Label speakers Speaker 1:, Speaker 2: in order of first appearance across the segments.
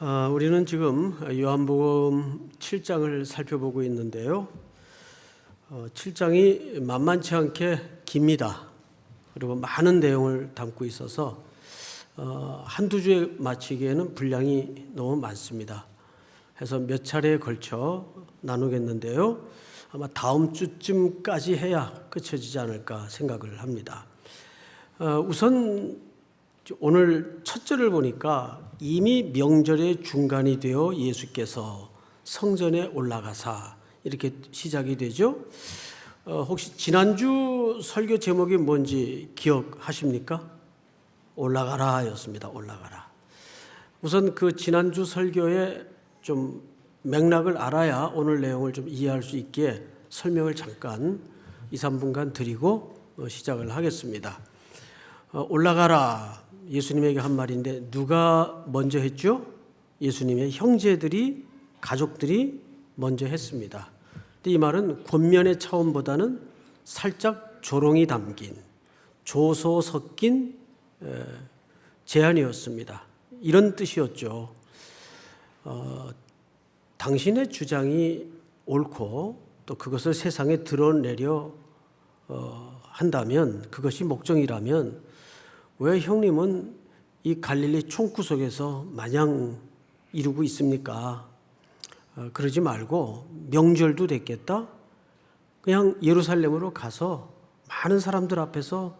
Speaker 1: 우리는 지금 요한복음 7장을 살펴보고 있는데요. 7장이 만만치 않게 깁니다. 그리고 많은 내용을 담고 있어서 한두 주에 마치기에는 분량이 너무 많습니다. 해서 몇 차례에 걸쳐 나누겠는데요. 아마 다음 주쯤까지 해야 끝쳐지지 않을까 생각을 합니다. 우선 오늘 첫 절을 보니까 이미 명절의 중간이 되어 예수께서 성전에 올라가사 이렇게 시작이 되죠. 혹시 지난주 설교 제목이 뭔지 기억하십니까? 올라가라 였습니다. 올라가라. 우선 그 지난주 설교의 좀 맥락을 알아야 오늘 내용을 좀 이해할 수 있게 설명을 잠깐 2, 3분간 드리고 시작을 하겠습니다. 올라가라 예수님에게 한 말인데 누가 먼저 했죠? 예수님의 형제들이, 가족들이 먼저 했습니다. 근데 이 말은 권면의 차원보다는 살짝 조롱이 담긴, 조소 섞인 제안이었습니다. 이런 뜻이었죠. 당신의 주장이 옳고 또 그것을 세상에 드러내려 한다면, 그것이 목적이라면 왜 형님은 이 갈릴리 총구석에서 마냥 이루고 있습니까? 그러지 말고 명절도 됐겠다. 그냥 예루살렘으로 가서 많은 사람들 앞에서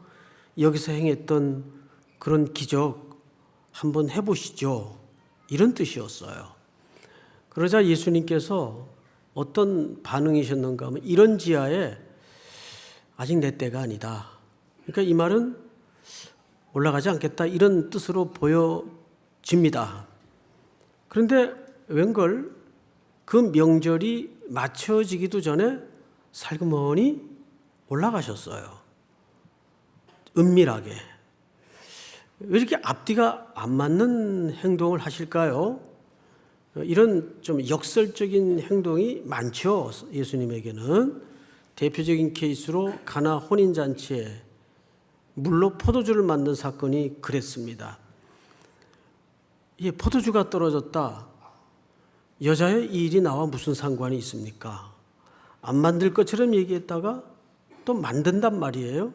Speaker 1: 여기서 행했던 그런 기적 한번 해보시죠. 이런 뜻이었어요. 그러자 예수님께서 어떤 반응이셨는가 하면 이런 지하에 아직 내 때가 아니다. 그러니까 이 말은 올라가지 않겠다 이런 뜻으로 보여집니다. 그런데 웬걸 그 명절이 맞춰지기도 전에 살그머니 올라가셨어요. 은밀하게. 왜 이렇게 앞뒤가 안 맞는 행동을 하실까요? 이런 좀 역설적인 행동이 많죠. 예수님에게는. 대표적인 케이스로 가나 혼인잔치에 물로 포도주를 만든 사건이 그랬습니다. 포도주가 떨어졌다. 여자의 이 일이 나와 무슨 상관이 있습니까? 안 만들 것처럼 얘기했다가 또 만든단 말이에요.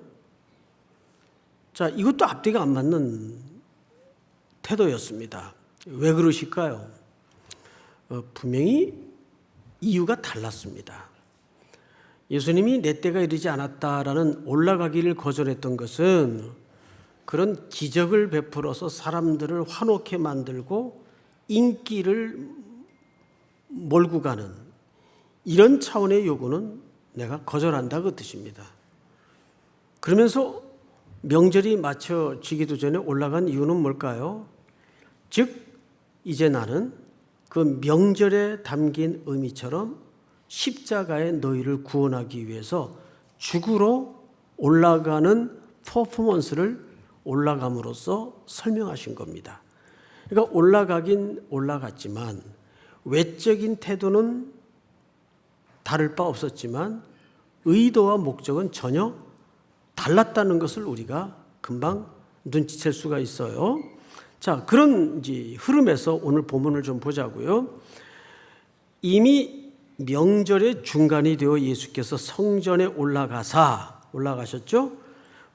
Speaker 1: 자, 이것도 앞뒤가 안 맞는 태도였습니다. 왜 그러실까요? 분명히 이유가 달랐습니다. 예수님이 내 때가 이르지 않았다라는 올라가기를 거절했던 것은 그런 기적을 베풀어서 사람들을 환호케 만들고 인기를 몰고 가는 이런 차원의 요구는 내가 거절한다 그 뜻입니다. 그러면서 명절이 맞춰지기도 전에 올라간 이유는 뭘까요? 즉 이제 나는 그 명절에 담긴 의미처럼 십자가에 너희를 구원하기 위해서 죽으러 올라가는 퍼포먼스를 올라감으로써 설명하신 겁니다. 그러니까 올라가긴 올라갔지만 외적인 태도는 다를 바 없었지만 의도와 목적은 전혀 달랐다는 것을 우리가 금방 눈치챌 수가 있어요. 자, 그런 흐름에서 오늘 본문을 좀 보자고요. 이미 명절의 중간이 되어 예수께서 성전에 올라가셨죠?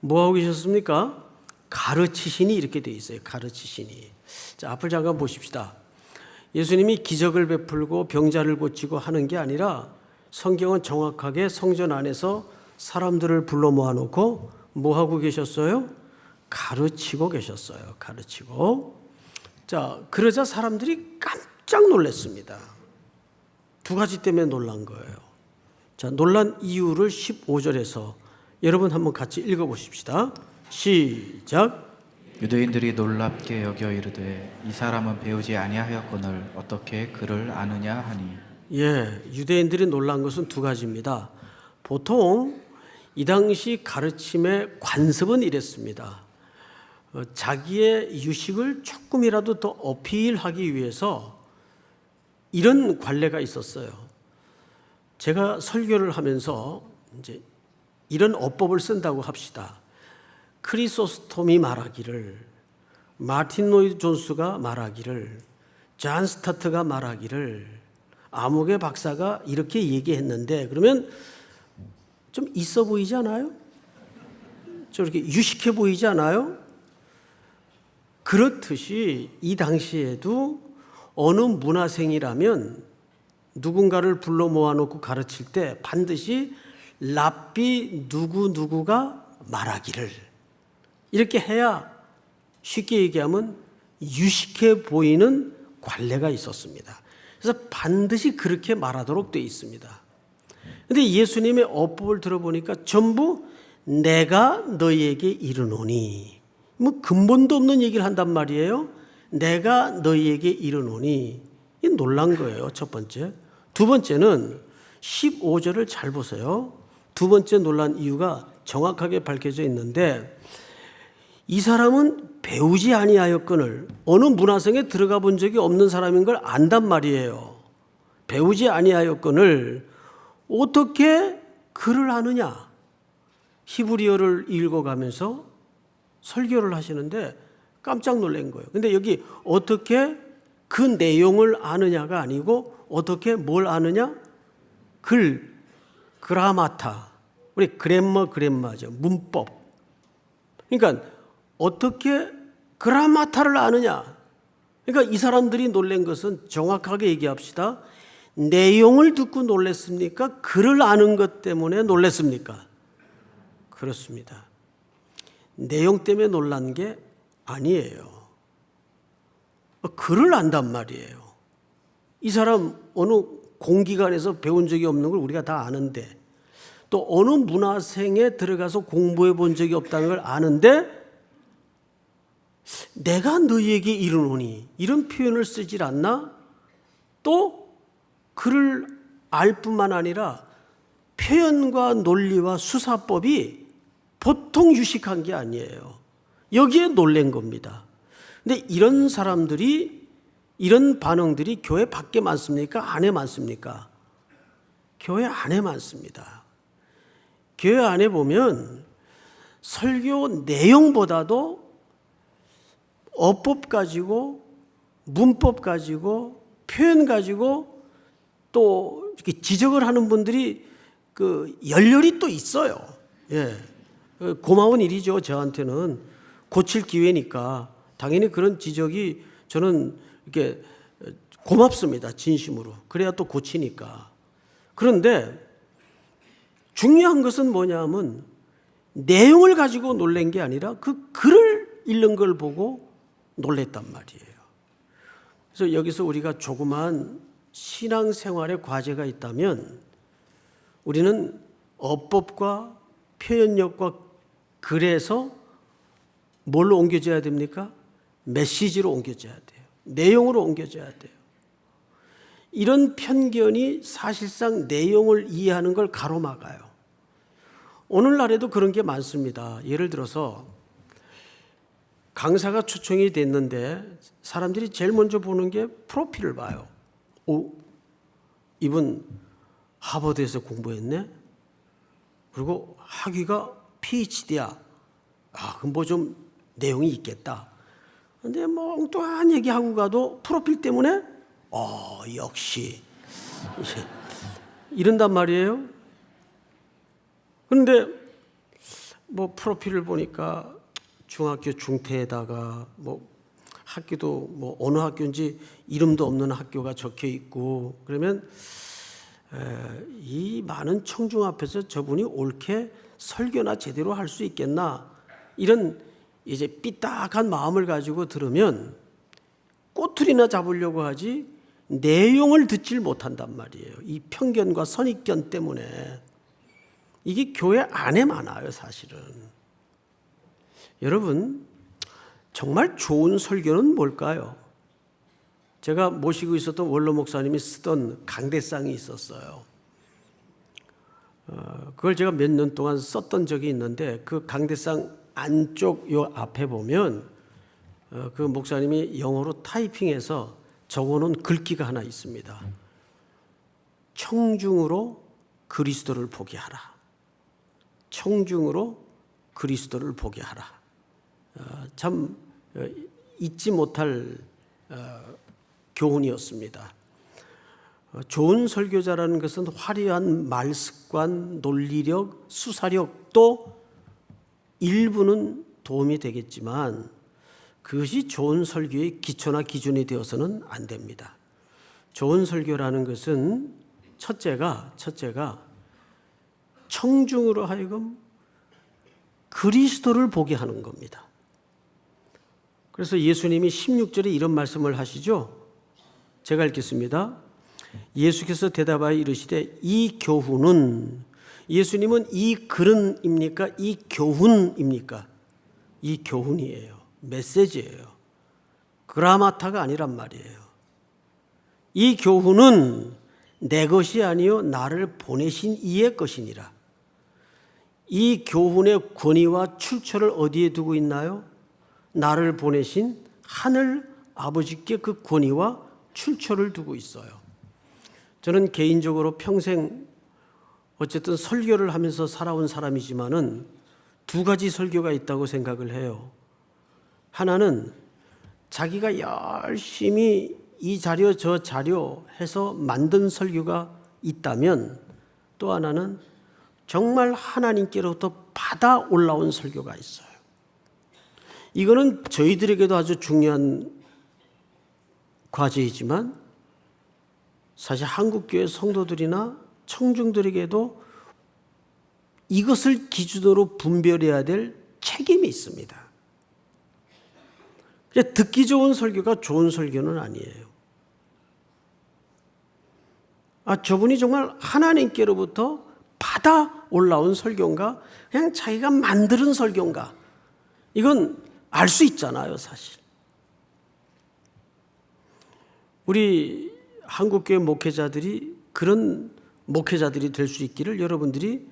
Speaker 1: 뭐하고 계셨습니까? 가르치시니 이렇게 되어 있어요. 가르치시니. 자, 앞을 잠깐 보십시다. 예수님이 기적을 베풀고 병자를 고치고 하는 게 아니라 성경은 정확하게 성전 안에서 사람들을 불러 모아놓고 뭐하고 계셨어요? 가르치고 계셨어요. 가르치고. 자, 그러자 사람들이 깜짝 놀랐습니다. 두 가지 때문에 놀란 거예요. 자, 놀란 이유를 15절에서 여러분 한번 같이 읽어보십시다. 시작.
Speaker 2: 유대인들이 놀랍게 여겨 이르되 이 사람은 배우지 아니하였거늘 어떻게 그를 아느냐 하니.
Speaker 1: 유대인들이 놀란 것은 두 가지입니다. 보통 이 당시 가르침의 관습은 이랬습니다. 자기의 유식을 조금이라도 더 어필하기 위해서 이런 관례가 있었어요. 제가 설교를 하면서 이제 이런 어법을 쓴다고 합시다. 크리소스톰이 말하기를, 마틴 로이드 존스가 말하기를 존 스타트가 말하기를 아무개 박사가 이렇게 얘기했는데 그러면 좀 있어 보이지 않아요? 저렇게 유식해 보이지 않아요? 그렇듯이 이 당시에도 어느 문화생이라면 누군가를 불러 모아놓고 가르칠 때 반드시 랍비 누구누구가 말하기를 이렇게 해야 쉽게 얘기하면 유식해 보이는 관례가 있었습니다. 그래서 반드시 그렇게 말하도록 되어 있습니다. 그런데 예수님의 어법을 들어보니까 전부 내가 너희에게 이르노니, 뭐 근본도 없는 얘기를 한단 말이에요. 내가 너희에게 이르노니. 이 놀란 거예요, 첫 번째. 두 번째는 15절을 잘 보세요. 두 번째 놀란 이유가 정확하게 밝혀져 있는데 이 사람은 배우지 아니하였거늘, 어느 문화생에 들어가 본 적이 없는 사람인 걸 안단 말이에요. 배우지 아니하였거늘 어떻게 글을 아느냐. 히브리어를 읽어가면서 설교를 하시는데 깜짝 놀란 거예요. 근데 여기 어떻게 그 내용을 아느냐가 아니고 어떻게 아느냐? 그라마타. 우리 그램마죠. 문법. 그러니까 어떻게 그라마타를 아느냐? 그러니까 이 사람들이 놀란 것은 정확하게 얘기합시다. 내용을 듣고 놀랐습니까? 글을 아는 것 때문에 놀랐습니까? 그렇습니다. 내용 때문에 놀란 게 아니에요. 글을 안단 말이에요. 이 사람 어느 공기관에서 배운 적이 없는 걸 우리가 다 아는데 또 어느 문화생에 들어가서 공부해 본 적이 없다는 걸 아는데 내가 너희에게 이르노니 이런 표현을 쓰질 않나? 또 글을 알 뿐만 아니라 표현과 논리와 수사법이 보통 유식한 게 아니에요. 여기에 놀란 겁니다. 근데 이런 사람들이 이런 반응들이 교회 밖에 많습니까? 안에 많습니까? 교회 안에 많습니다. 교회 안에 보면 설교 내용보다도 어법 가지고 문법 가지고 표현 가지고 또 이렇게 지적을 하는 분들이 그 열렬히 또 있어요. 예. 고마운 일이죠. 저한테는 고칠 기회니까 당연히 그런 지적이 저는 이렇게 고맙습니다. 진심으로. 그래야 또 고치니까. 그런데 중요한 것은 뭐냐면 내용을 가지고 놀란 게 아니라 그 글을 읽는 걸 보고 놀랬단 말이에요. 그래서 여기서 우리가 조그만 신앙생활의 과제가 있다면 우리는 어법과 표현력과 글에서 뭘로 옮겨져야 됩니까? 메시지로 옮겨져야 돼요. 내용으로 옮겨져야 돼요. 이런 편견이 사실상 내용을 이해하는 걸 가로막아요. 오늘날에도 그런 게 많습니다. 예를 들어서 강사가 초청이 됐는데 사람들이 제일 먼저 보는 게 프로필을 봐요. 오, 이분 하버드에서 공부했네? 그리고 학위가 PhD야. 아, 그럼 뭐 좀 내용이 있겠다. 근데 뭐 엉뚱한 얘기하고 가도 프로필 때문에 역시 이런단 말이에요. 그런데 뭐 프로필을 보니까 중학교 중퇴에다가 뭐 학교도 뭐 어느 학교인지 이름도 없는 학교가 적혀 있고 그러면 이 많은 청중 앞에서 저분이 옳게 설교나 제대로 할 수 있겠나 이런 이제 삐딱한 마음을 가지고 들으면 꼬투리나 잡으려고 하지 내용을 듣질 못한단 말이에요. 이 편견과 선입견 때문에 이게 교회 안에 많아요, 사실은. 여러분, 정말 좋은 설교는 뭘까요? 제가 모시고 있었던 원로 목사님이 쓰던 강대상이 있었어요. 그걸 제가 몇 년 동안 썼던 적이 있는데 그 강대상 안쪽 요 앞에 보면 그 목사님이 영어로 타이핑해서 적어놓은 글귀가 하나 있습니다. 청중으로 그리스도를 보게 하라. 청중으로 그리스도를 보게 하라. 참 잊지 못할 교훈이었습니다. 좋은 설교자라는 것은 화려한 말습관, 논리력, 수사력도 일부는 도움이 되겠지만 그것이 좋은 설교의 기초나 기준이 되어서는 안 됩니다. 좋은 설교라는 것은 첫째가 청중으로 하여금 그리스도를 보게 하는 겁니다. 그래서 예수님이 16절에 이런 말씀을 하시죠. 제가 읽겠습니다. 예수께서 대답하여 이르시되 이 교훈은, 예수님은 이 글은입니까? 이 교훈입니까? 이 교훈이에요. 메시지예요. 그라마타가 아니란 말이에요. 이 교훈은 내 것이 아니요 나를 보내신 이의 것이니라. 이 교훈의 권위와 출처를 어디에 두고 있나요? 나를 보내신 하늘 아버지께 그 권위와 출처를 두고 있어요. 저는 개인적으로 평생 어쨌든 설교를 하면서 살아온 사람이지만은 두 가지 설교가 있다고 생각을 해요. 하나는 자기가 열심히 이 자료 저 자료 해서 만든 설교가 있다면, 또 하나는 정말 하나님께로부터 받아 올라온 설교가 있어요. 이거는 저희들에게도 아주 중요한 과제이지만 사실 한국교회 성도들이나 청중들에게도 이것을 기준으로 분별해야 될 책임이 있습니다. 듣기 좋은 설교가 좋은 설교는 아니에요. 저분이 정말 하나님께로부터 받아 올라온 설교인가, 그냥 자기가 만드는 설교인가, 이건 알 수 있잖아요, 사실. 우리 한국교회 목회자들이 그런 목회자들이 될 수 있기를 여러분들이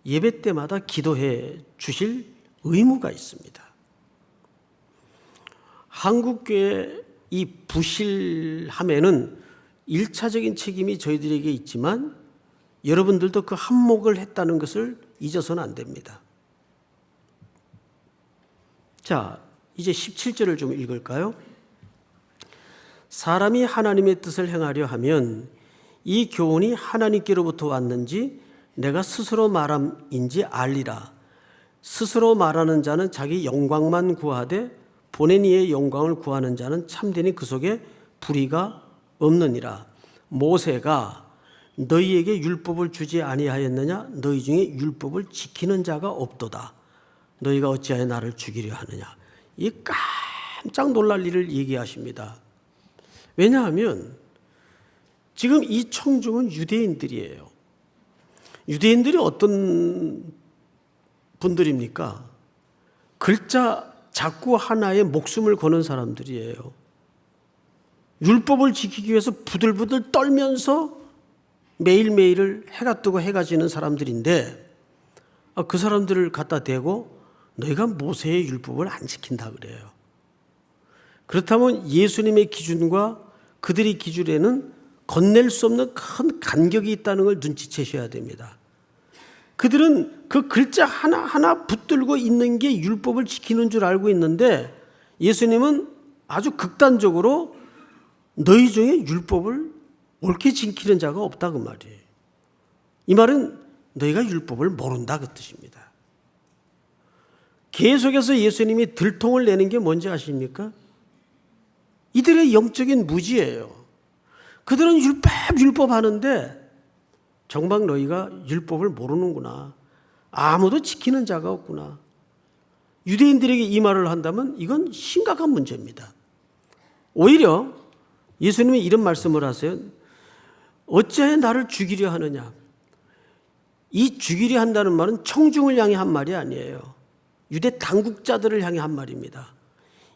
Speaker 1: 예배 때마다 기도해 주실 의무가 있습니다. 한국교회 이 부실함에는 1차적인 책임이 저희들에게 있지만 여러분들도 그 한몫을 했다는 것을 잊어서는 안 됩니다. 자, 이제 17절을 좀 읽을까요? 사람이 하나님의 뜻을 행하려 하면 이 교훈이 하나님께로부터 왔는지 내가 스스로 말함인지 알리라. 스스로 말하는 자는 자기 영광만 구하되 보낸 이의 영광을 구하는 자는 참되니 그 속에 불의가 없느니라. 모세가 너희에게 율법을 주지 아니하였느냐? 너희 중에 율법을 지키는 자가 없도다. 너희가 어찌하여 나를 죽이려 하느냐? 이 깜짝 놀랄 일을 얘기하십니다. 왜냐하면 지금 이 청중은 유대인들이에요. 유대인들이 어떤 분들입니까? 글자 자꾸 하나에 목숨을 거는 사람들이에요. 율법을 지키기 위해서 부들부들 떨면서 매일매일을 해가 뜨고 해가 지는 사람들인데, 그 사람들을 갖다 대고 너희가 모세의 율법을 안 지킨다 그래요. 그렇다면 예수님의 기준과 그들의 기준에는 건넬 수 없는 큰 간격이 있다는 걸 눈치채셔야 됩니다. 그들은 그 글자 하나하나 붙들고 있는 게 율법을 지키는 줄 알고 있는데, 예수님은 아주 극단적으로 너희 중에 율법을 옳게 지키는 자가 없다 그 말이에요. 이 말은 너희가 율법을 모른다 그 뜻입니다. 계속해서 예수님이 들통을 내는 게 뭔지 아십니까? 이들의 영적인 무지예요. 그들은 율법 하는데 정말 너희가 율법을 모르는구나. 아무도 지키는 자가 없구나. 유대인들에게 이 말을 한다면 이건 심각한 문제입니다. 오히려 예수님이 이런 말씀을 하세요. 어찌하여 나를 죽이려 하느냐. 이 죽이려 한다는 말은 청중을 향해 한 말이 아니에요. 유대 당국자들을 향해 한 말입니다.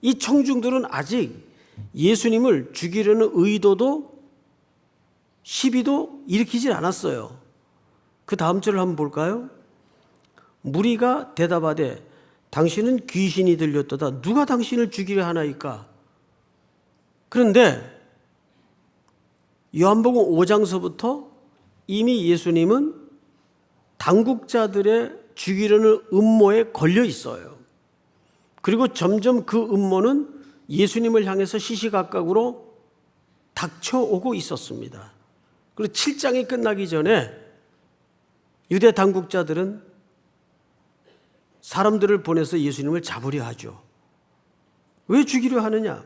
Speaker 1: 이 청중들은 아직 예수님을 죽이려는 의도도 시비도 일으키질 않았어요. 그 다음 절을 한번 볼까요? 무리가 대답하되 당신은 귀신이 들렸도다. 누가 당신을 죽이려 하나이까? 그런데 요한복음 5장서부터 이미 예수님은 당국자들의 죽이려는 음모에 걸려 있어요. 그리고 점점 그 음모는 예수님을 향해서 시시각각으로 닥쳐오고 있었습니다. 그리고 7장이 끝나기 전에 유대 당국자들은 사람들을 보내서 예수님을 잡으려 하죠. 왜 죽이려 하느냐?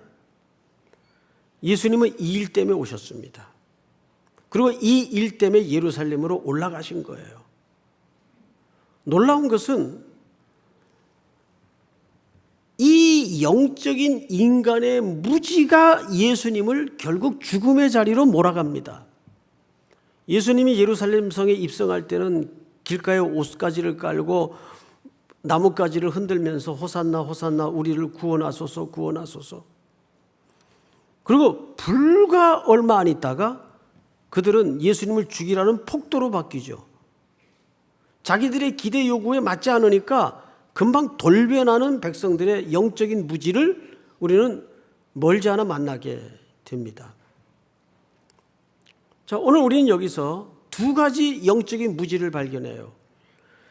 Speaker 1: 예수님은 이 일 때문에 오셨습니다. 그리고 이 일 때문에 예루살렘으로 올라가신 거예요. 놀라운 것은 이 영적인 인간의 무지가 예수님을 결국 죽음의 자리로 몰아갑니다. 예수님이 예루살렘 성에 입성할 때는 길가에 옷가지를 깔고 나뭇가지를 흔들면서 호산나 호산나 우리를 구원하소서 구원하소서. 그리고 불과 얼마 안 있다가 그들은 예수님을 죽이라는 폭도로 바뀌죠. 자기들의 기대 요구에 맞지 않으니까 금방 돌변하는 백성들의 영적인 무지를 우리는 멀지 않아 만나게 됩니다. 자, 오늘 우리는 여기서 두 가지 영적인 무지를 발견해요.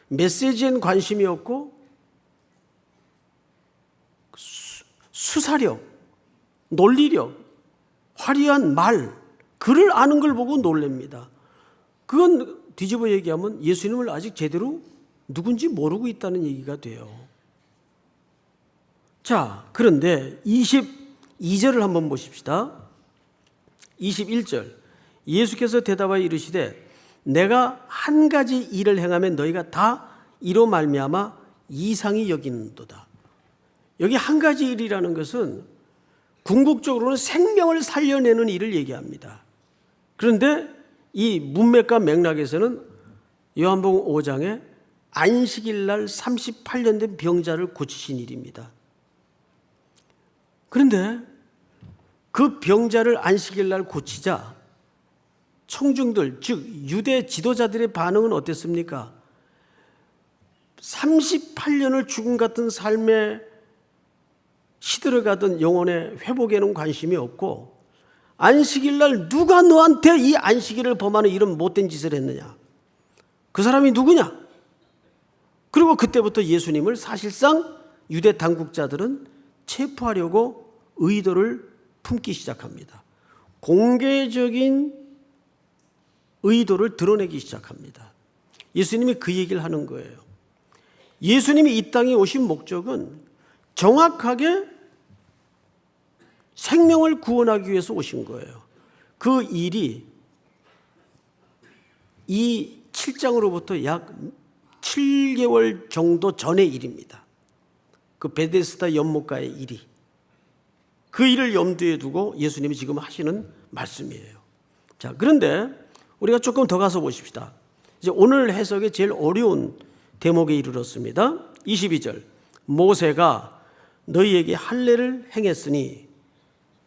Speaker 1: 메시지엔 관심이 없고 수사력, 논리력, 화려한 말, 글을 아는 걸 보고 놀랍니다. 그건 뒤집어 얘기하면 예수님을 아직 제대로 누군지 모르고 있다는 얘기가 돼요. 자, 그런데 22절을 한번 보십시다. 21절. 예수께서 대답하여 이르시되 내가 한 가지 일을 행하면 너희가 다 이로 말미암아 이상히 여기는도다. 여기 한 가지 일이라는 것은 궁극적으로는 생명을 살려내는 일을 얘기합니다. 그런데 이 문맥과 맥락에서는 요한복음 5장에 안식일 날 38년 된 병자를 고치신 일입니다. 그런데 그 병자를 안식일 날 고치자 청중들, 즉 유대 지도자들의 반응은 어땠습니까? 38년을 죽음 같은 삶에 시들어가던 영혼의 회복에는 관심이 없고 안식일 날 누가 너한테 이 안식일을 범하는 이런 못된 짓을 했느냐? 그 사람이 누구냐? 그리고 그때부터 예수님을 사실상 유대 당국자들은 체포하려고 의도를 품기 시작합니다. 공개적인 의도를 드러내기 시작합니다. 예수님이 그 얘기를 하는 거예요. 예수님이 이 땅에 오신 목적은 정확하게 생명을 구원하기 위해서 오신 거예요. 그 일이 이 7장으로부터 약 7개월 정도 전의 일입니다. 그 베데스다 연못가의 일이. 그 일을 염두에 두고 예수님이 지금 하시는 말씀이에요. 자, 그런데 우리가 조금 더 가서 보십시다. 이제 오늘 해석의 제일 어려운 대목에 이르렀습니다. 22절. 모세가 너희에게 할례를 행했으니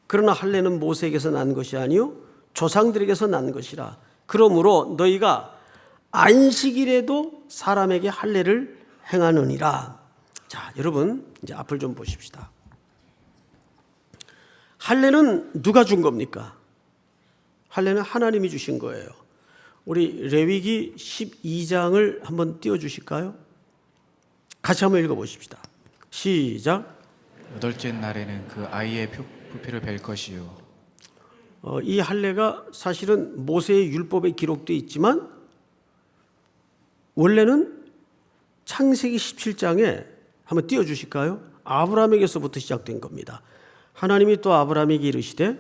Speaker 1: 그러나 할례는 모세에게서 난 것이 아니요 조상들에게서 난 것이라. 그러므로 너희가 안식일에도 사람에게 할례를 행하느니라. 자, 여러분 이제 앞을 좀 보십시다. 할례는 누가 준 겁니까? 할례는 하나님이 주신 거예요. 우리 레위기 12장을 한번 띄워주실까요? 같이 한번 읽어보십시다. 시작.
Speaker 2: 여덟째 날에는 그 아이의 부피를 벨 것이요.
Speaker 1: 이 할례가 사실은 모세의 율법에 기록되어 있지만 원래는 창세기 17장에 한번 띄워주실까요? 아브라함에게서부터 시작된 겁니다. 하나님이 또 아브라함에게 이르시되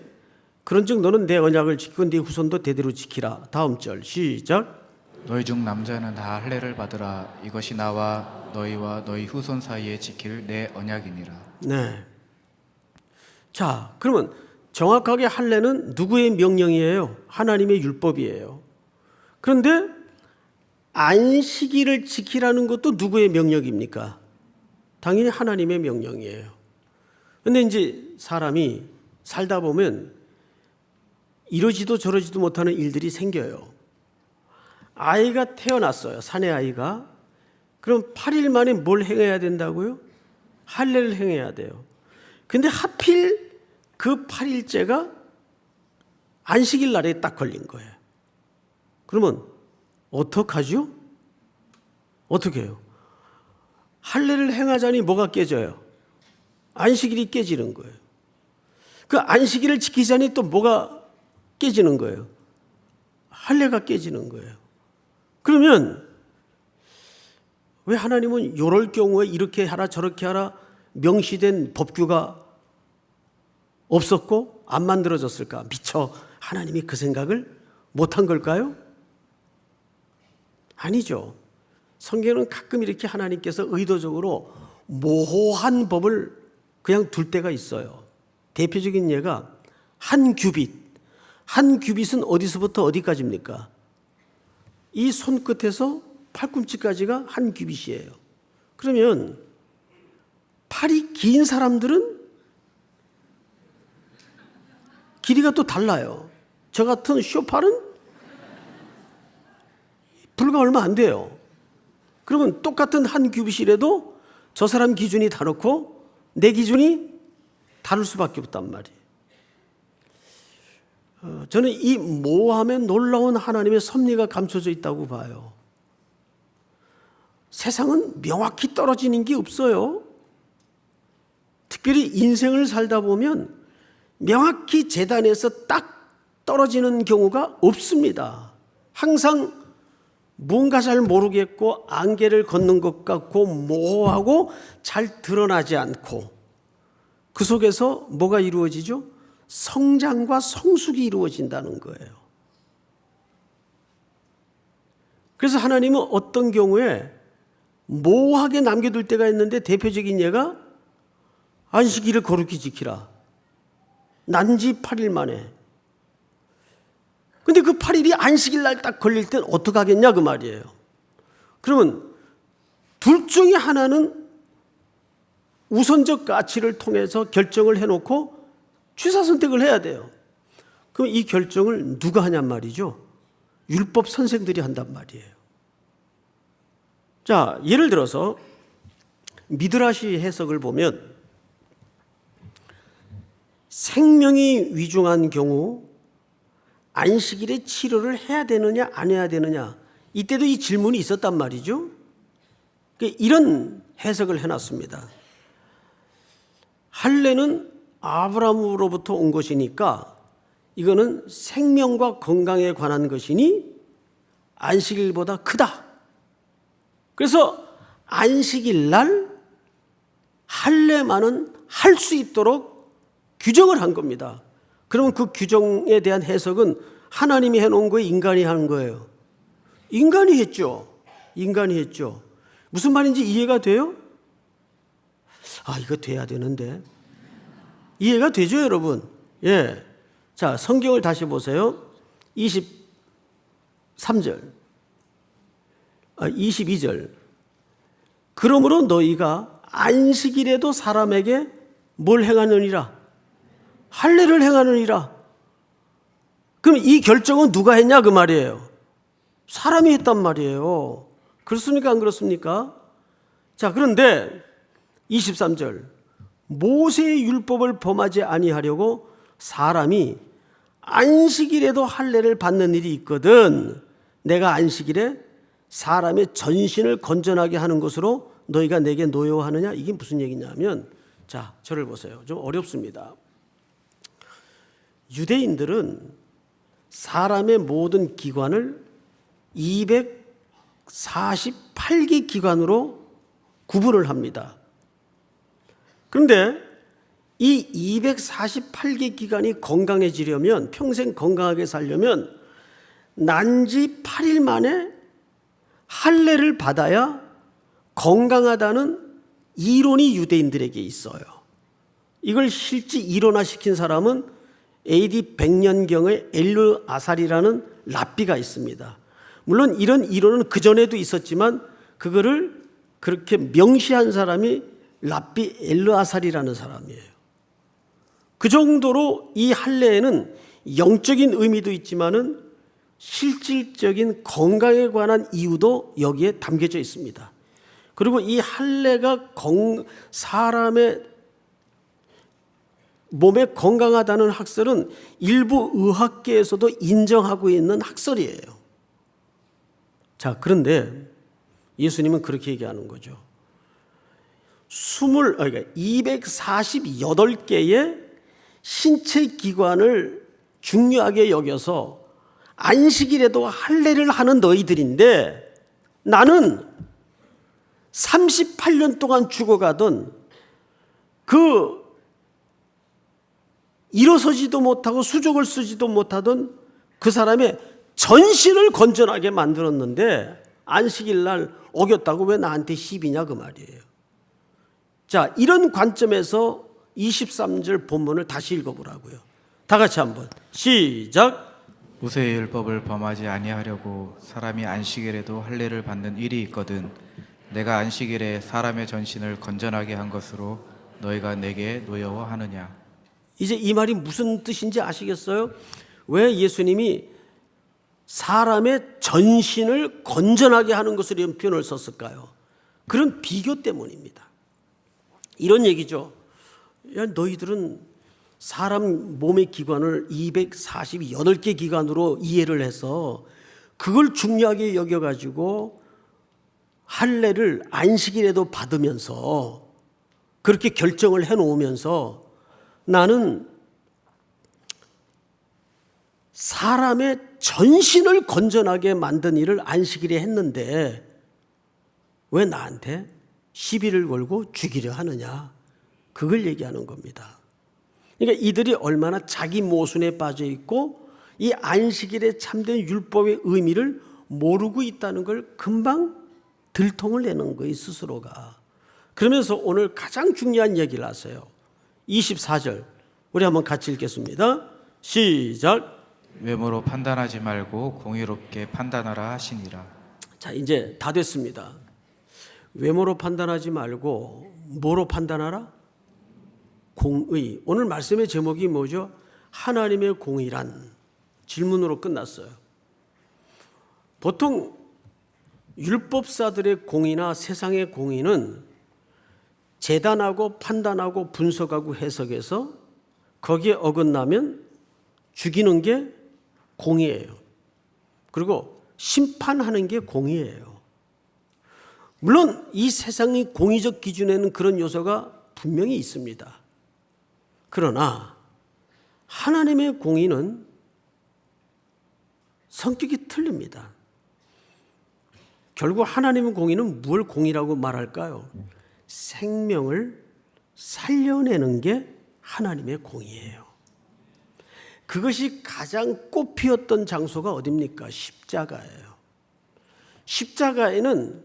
Speaker 1: 그런즉 너는 내 언약을 지키고 네 후손도 대대로 지키라. 다음 절 시작.
Speaker 2: 너희 중 남자는 다 할례를 받으라. 이것이 나와 너희와 너희 후손 사이에 지킬 내 언약이니라.
Speaker 1: 네. 자, 그러면 정확하게 할례는 누구의 명령이에요? 하나님의 율법이에요. 그런데 안식일을 지키라는 것도 누구의 명령입니까? 당연히 하나님의 명령이에요. 그런데 이제 사람이 살다 보면 이러지도 저러지도 못하는 일들이 생겨요. 아이가 태어났어요. 사내 아이가. 그럼 8일 만에 뭘 행해야 된다고요? 할례를 행해야 돼요. 근데 하필 그 8일째가 안식일 날에 딱 걸린 거예요. 그러면 어떡하죠? 어떻게 해요? 할례를 행하자니 뭐가 깨져요? 안식일이 깨지는 거예요. 그 안식일을 지키자니 또 뭐가 깨지는 거예요. 할례가 깨지는 거예요. 그러면 왜 하나님은 이럴 경우에 이렇게 하라 저렇게 하라 명시된 법규가 없었고 안 만들어졌을까? 미처 하나님이 그 생각을 못한 걸까요? 아니죠. 성경은 가끔 이렇게 하나님께서 의도적으로 모호한 법을 그냥 둘 때가 있어요. 대표적인 예가 한 규빗. 한 규빗은 어디서부터 어디까지입니까? 이 손끝에서 팔꿈치까지가 한 규빗이에요. 그러면 팔이 긴 사람들은 길이가 또 달라요. 저 같은 쇼팔은 불과 얼마 안 돼요. 그러면 똑같은 한 규빗이라도 저 사람 기준이 다르고 내 기준이 다를 수밖에 없단 말이에요. 저는 이 모함에 놀라운 하나님의 섭리가 감춰져 있다고 봐요. 세상은 명확히 떨어지는 게 없어요. 특별히 인생을 살다 보면 명확히 재단에서 딱 떨어지는 경우가 없습니다. 항상 뭔가 잘 모르겠고 안개를 걷는 것 같고 모호하고 잘 드러나지 않고 그 속에서 뭐가 이루어지죠? 성장과 성숙이 이루어진다는 거예요. 그래서 하나님은 어떤 경우에 모호하게 남겨둘 때가 있는데 대표적인 예가 안식일을 거룩히 지키라. 난지 8일 만에. 근데 그 8일이 안식일 날 딱 걸릴 땐 어떡하겠냐 그 말이에요. 그러면 둘 중에 하나는 우선적 가치를 통해서 결정을 해놓고 취사 선택을 해야 돼요. 그럼 이 결정을 누가 하냔 말이죠. 율법 선생들이 한단 말이에요. 자, 예를 들어서 미드라시 해석을 보면 생명이 위중한 경우 안식일에 치료를 해야 되느냐 안 해야 되느냐 이때도 이 질문이 있었단 말이죠. 이런 해석을 해놨습니다. 할례는 아브라함으로부터 온 것이니까 이거는 생명과 건강에 관한 것이니 안식일보다 크다. 그래서 안식일 날 할례만은 할 수 있도록 규정을 한 겁니다. 그러면 그 규정에 대한 해석은 하나님이 해놓은 거예요? 인간이 한 거예요? 인간이 했죠. 인간이 했죠. 무슨 말인지 이해가 돼요? 아, 이거 돼야 되는데. 이해가 되죠, 여러분? 예. 자, 성경을 다시 보세요. 23절. 22절. 그러므로 너희가 안식일에도 사람에게 뭘 행하느니라? 할례를 행하느니라. 그럼 이 결정은 누가 했냐 그 말이에요. 사람이 했단 말이에요. 그렇습니까 안 그렇습니까? 자, 그런데 23절. 모세의 율법을 범하지 아니하려고 사람이 안식일에도 할례를 받는 일이 있거든. 내가 안식일에 사람의 전신을 건전하게 하는 것으로 너희가 내게 노여워하느냐? 이게 무슨 얘기냐면, 자, 저를 보세요. 좀 어렵습니다. 유대인들은 사람의 모든 기관을 248개 기관으로 구분을 합니다. 그런데 이 248개 기관이 건강해지려면, 평생 건강하게 살려면 난지 8일 만에 할례를 받아야 건강하다는 이론이 유대인들에게 있어요. 이걸 실제 이론화시킨 사람은 AD 100년경의 엘르 아살이라는 랍비가 있습니다. 물론 이런 이론은 그전에도 있었지만 그거를 그렇게 명시한 사람이 랍비 엘르 아살이라는 사람이에요. 그 정도로 이 할례에는 영적인 의미도 있지만은 실질적인 건강에 관한 이유도 여기에 담겨져 있습니다. 그리고 이 할례가 사람의 몸에 건강하다는 학설은 일부 의학계에서도 인정하고 있는 학설이에요. 자, 그런데 예수님은 그렇게 얘기하는 거죠. 248개의 신체 기관을 중요하게 여겨서 안식일에도 할례를 하는 너희들인데 나는 38년 동안 죽어가던 그 일어서지도 못하고 수족을 쓰지도 못하던 그 사람의 전신을 건전하게 만들었는데 안식일 날 어겼다고 왜 나한테 시비냐 그 말이에요. 자, 이런 관점에서 23절 본문을 다시 읽어보라고요. 다 같이 한번 시작.
Speaker 2: 모세의 율법을 범하지 아니하려고 사람이 안식일에도 할례를 받는 일이 있거든 내가 안식일에 사람의 전신을 건전하게 한 것으로 너희가 내게 노여워하느냐.
Speaker 1: 이제 이 말이 무슨 뜻인지 아시겠어요? 왜 예수님이 사람의 전신을 건전하게 하는 것으로 이런 표현을 썼을까요? 그런 비교 때문입니다. 이런 얘기죠. 야, 너희들은 사람 몸의 기관을 248개 기관으로 이해를 해서 그걸 중요하게 여겨가지고 할례를 안식일에도 받으면서 그렇게 결정을 해놓으면서 나는 사람의 전신을 건전하게 만든 일을 안식일에 했는데 왜 나한테 시비를 걸고 죽이려 하느냐. 그걸 얘기하는 겁니다. 그러니까 이들이 얼마나 자기 모순에 빠져 있고 이 안식일에 참된 율법의 의미를 모르고 있다는 걸 금방 들통을 내는 거예요, 스스로가. 그러면서 오늘 가장 중요한 얘기를 하세요. 24절 우리 한번 같이 읽겠습니다. 시작.
Speaker 2: 외모로 판단하지 말고 공의롭게 판단하라 하시니라.
Speaker 1: 자, 이제 다 됐습니다. 외모로 판단하지 말고 뭐로 판단하라? 공의. 오늘 말씀의 제목이 뭐죠? 하나님의 공의란 질문으로 끝났어요. 보통 율법사들의 공의나 세상의 공의는 재단하고 판단하고 분석하고 해석해서 거기에 어긋나면 죽이는 게 공의예요. 그리고 심판하는 게 공의예요. 물론 이 세상의 공의적 기준에는 그런 요소가 분명히 있습니다. 그러나 하나님의 공의는 성격이 틀립니다. 결국 하나님의 공의는 뭘 공의라고 말할까요? 생명을 살려내는 게 하나님의 공의예요. 그것이 가장 꽃피었던 장소가 어디입니까? 십자가예요. 십자가에는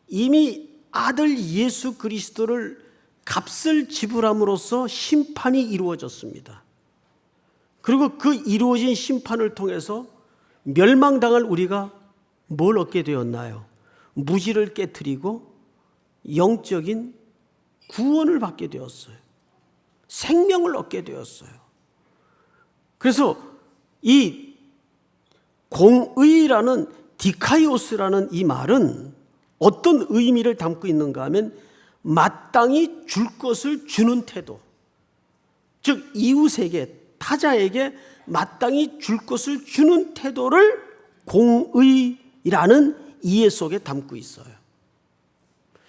Speaker 1: 이미 아들 예수 그리스도를 값을 지불함으로써 심판이 이루어졌습니다. 그리고 그 이루어진 심판을 통해서 멸망당할 우리가 뭘 얻게 되었나요? 무지를 깨트리고 영적인 구원을 받게 되었어요. 생명을 얻게 되었어요. 그래서 이 공의라는 디카이오스라는 이 말은 어떤 의미를 담고 있는가 하면 마땅히 줄 것을 주는 태도, 즉 이웃에게 타자에게 마땅히 줄 것을 주는 태도를 공의라는 이해 속에 담고 있어요.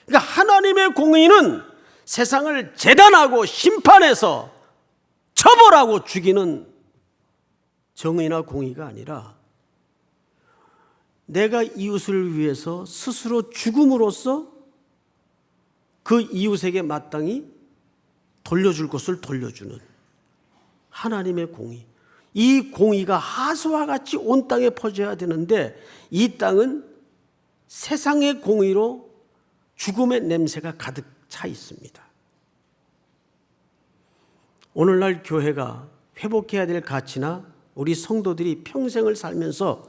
Speaker 1: 그러니까 하나님의 공의는 세상을 재단하고 심판해서 처벌하고 죽이는 정의나 공의가 아니라 내가 이웃을 위해서 스스로 죽음으로써 그 이웃에게 마땅히 돌려줄 것을 돌려주는 하나님의 공의. 이 공의가 하수와 같이 온 땅에 퍼져야 되는데 이 땅은 세상의 공의로 죽음의 냄새가 가득 차 있습니다. 오늘날 교회가 회복해야 될 가치나 우리 성도들이 평생을 살면서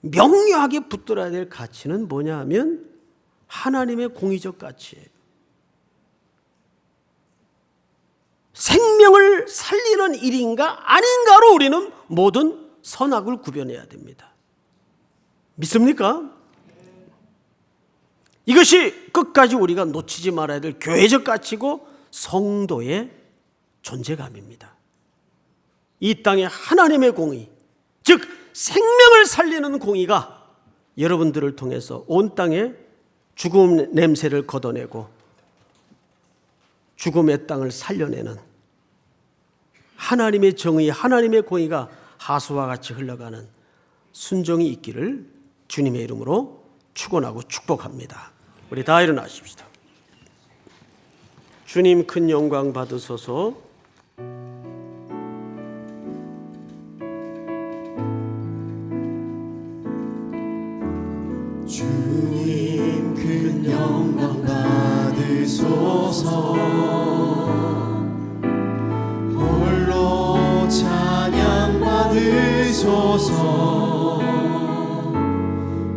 Speaker 1: 명료하게 붙들어야 될 가치는 뭐냐 하면 하나님의 공의적 가치예요. 생명을 살리는 일인가 아닌가로 우리는 모든 선악을 구별해야 됩니다. 믿습니까? 이것이 끝까지 우리가 놓치지 말아야 될 교회적 가치고 성도의 존재감입니다. 이 땅의 하나님의 공의, 즉 생명을 살리는 공의가 여러분들을 통해서 온 땅에 죽음 냄새를 걷어내고 죽음의 땅을 살려내는 하나님의 정의, 하나님의 공의가 하수와 같이 흘러가는 순종이 있기를 주님의 이름으로 축원하고 축복합니다. 우리 다 일어나십시다. 주님 큰 영광 받으소서.
Speaker 3: 주님 큰 영광 받으소서. 홀로 찬양 받으소서.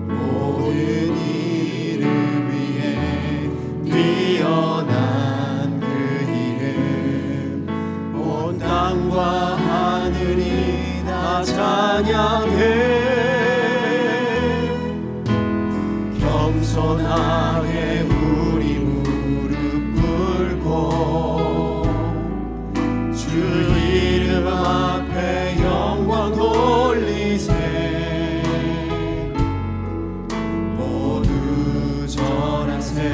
Speaker 3: 모든 이름 위에 뛰어난 그 이름, 온 땅과 하늘이 다 찬양해. 겸손하게 우리 무릎 꿇고 주 이름 앞에 영광 돌리세. 모두 절하세.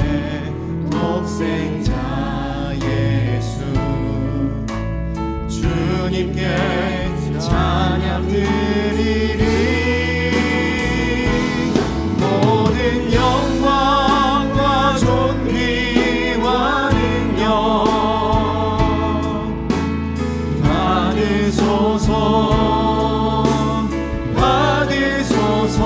Speaker 3: 독생자 예수 주님께 찬양 드리리. 모든 영광과 존귀와 능력 받으소서. 받으소서.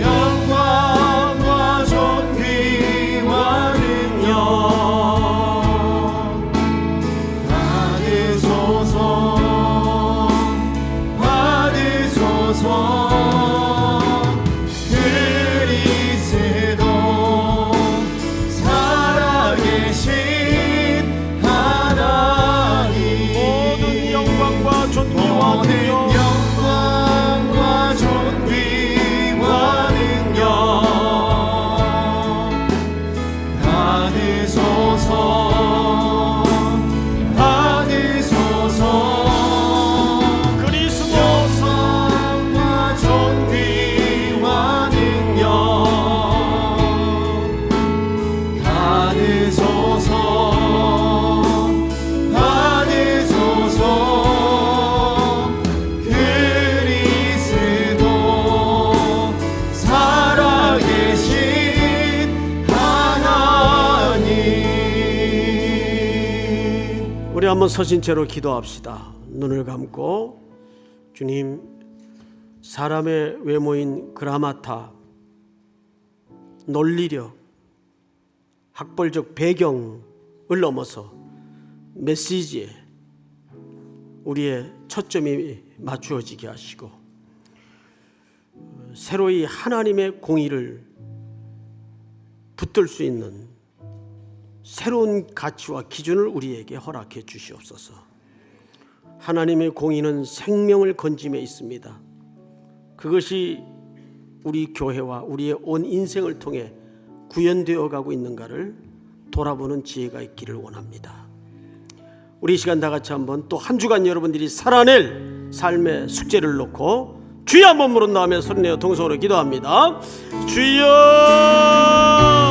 Speaker 3: 영광과 존귀와 능력 받으소서. 받으소서. 모든 영광과 존귀와 능력 받으소서. 받으소서.
Speaker 1: 그리스도
Speaker 3: 영광과 존귀와 능력 받으소서. 받으소서.
Speaker 1: 우리 한번 서신 채로 기도합시다. 눈을 감고 주님, 사람의 외모인 그라마타, 논리력, 학벌적 배경을 넘어서 메시지에 우리의 초점이 맞추어지게 하시고 새로이 하나님의 공의를 붙들 수 있는 새로운 가치와 기준을 우리에게 허락해 주시옵소서. 하나님의 공의는 생명을 건짐에 있습니다. 그것이 우리 교회와 우리의 온 인생을 통해 구현되어 가고 있는가를 돌아보는 지혜가 있기를 원합니다. 우리 이 시간 다 같이 한번 또 한 주간 여러분들이 살아낼 삶의 숙제를 놓고 주여 한번 물은 다음에 소리내어 동성으로 기도합니다. 주여!